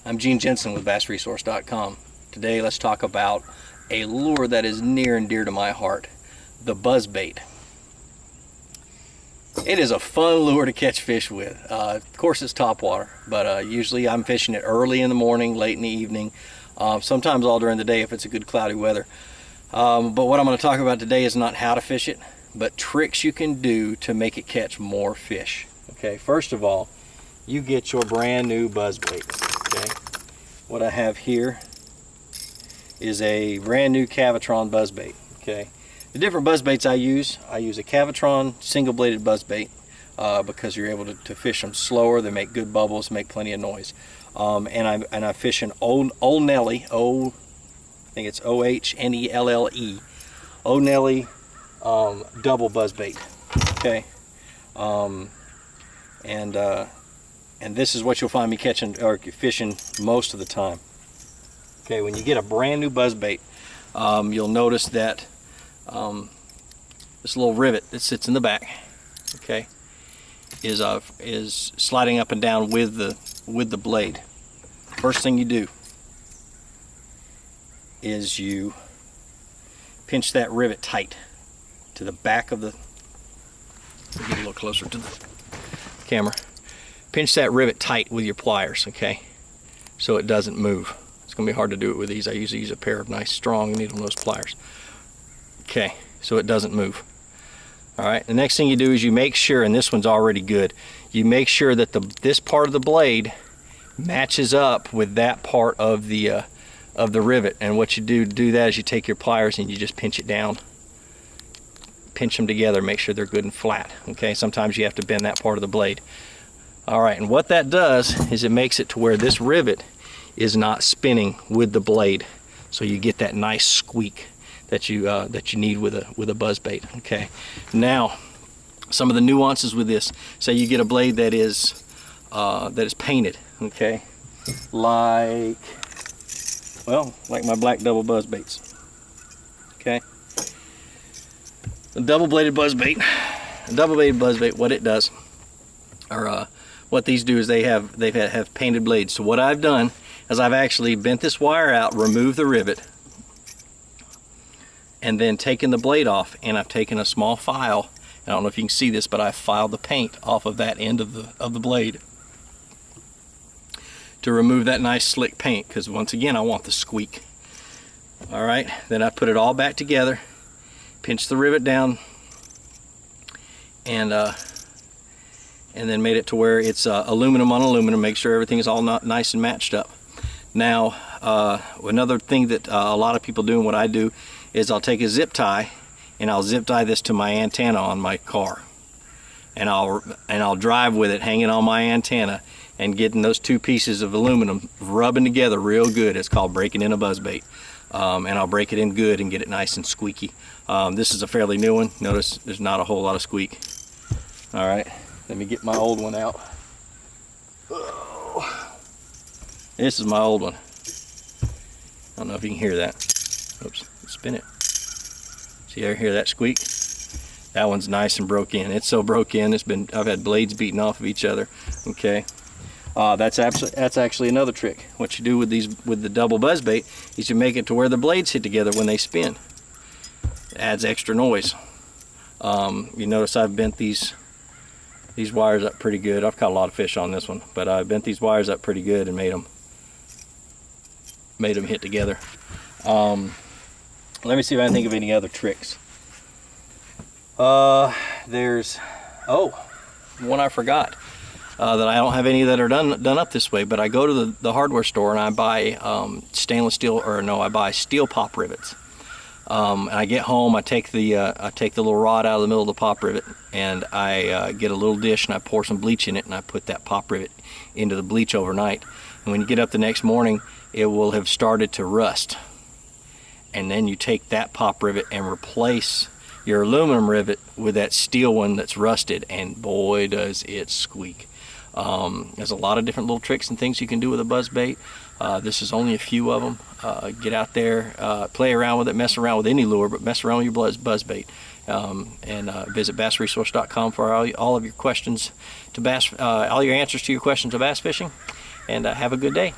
I'm Gene Jensen with BassResource.com. Today let's talk about a lure that is near and dear to my heart, the Buzzbait. It is a fun lure to catch fish with. Of course it's topwater, but usually I'm fishing it early in the morning, late in the evening, sometimes all during the day if it's a good cloudy weather. But what I'm going to talk about today is not how to fish it, but tricks you can do to make it catch more fish. Okay, first of all, you get your brand new Buzzbait. Okay, what I have here is a brand new Cavatron Buzzbait. Okay, the different Buzzbaits I use a Cavatron single-bladed Buzzbait because you're able to fish them slower. They make good bubbles, make plenty of noise. And I fish an Old Nelly, I think it's O-H-N-E-L-L-E, Old Nelly double Buzzbait. Okay, and this is what you'll find me catching or fishing most of the time. Okay, when you get a brand new Buzzbait, you'll notice that this little rivet that sits in the back, okay, is sliding up and down with the blade. First thing you do is you pinch that rivet tight to the back of the. Get a little closer to the camera. Pinch that rivet tight with your pliers, okay, so it doesn't move. It's going to be hard to do it with these. I usually use a pair of nice strong needle nose pliers. Okay, so it doesn't move. All right, the next thing you do is you make sure, and this one's already good, you make sure that this part of the blade matches up with that part of the rivet. And what you do that is you take your pliers and you just pinch it down. Pinch them together, make sure they're good and flat. Okay, sometimes you have to bend that part of the blade. All right, and what that does is it makes it to where this rivet is not spinning with the blade, so you get that nice squeak that you need with a Buzzbait. Okay, now some of the nuances with this. Say you get a blade that is painted. Okay, like my black double Buzzbaits. Okay, the double-bladed Buzzbait, what it does, or what these do is they have painted blades. So what I've done is I've actually bent this wire out, removed the rivet, and then taken the blade off, and I've taken a small file. I don't know if you can see this, but I filed the paint off of that end of the blade to remove that nice slick paint, because once again I want the squeak. All right, then I put it all back together, pinch the rivet down, and then made it to where it's aluminum on aluminum. Make sure everything is all nice and matched up. Now, another thing that a lot of people do, and what I do, is I'll take a zip tie and I'll zip tie this to my antenna on my car, and I'll drive with it hanging on my antenna and getting those two pieces of aluminum rubbing together real good. It's called breaking in a Buzzbait. And I'll break it in good and get it nice and squeaky. This is a fairly new one. Notice there's not a whole lot of squeak. All right, let me get my old one out. Oh. This is my old one. I don't know if you can hear that. Oops, spin it. See, you hear that squeak? That one's nice and broke in. It's so broke in, I've had blades beating off of each other. Okay, that's actually another trick. What you do with the double Buzzbait is you make it to where the blades hit together when they spin. It adds extra noise. You notice I've bent these wires up pretty good. I've caught a lot of fish on this one, but I bent these wires up pretty good and made them hit together. Let me see if I can think of any other tricks. There's one I forgot, that I don't have any that are done up this way, but I go to the hardware store and I buy stainless steel, I buy steel pop rivets. And I get home, I take the little rod out of the middle of the pop rivet, and I get a little dish and I pour some bleach in it, and I put that pop rivet into the bleach overnight. And when you get up the next morning, it will have started to rust. And then you take that pop rivet and replace your aluminum rivet with that steel one that's rusted, and boy does it squeak. There's a lot of different little tricks and things you can do with a Buzzbait. This is only a few of them. Get out there, play around with it, mess around with any lure, but mess around with your Buzzbait. And visit BassResource.com for all of your questions to all your answers to your questions to bass fishing. And have a good day.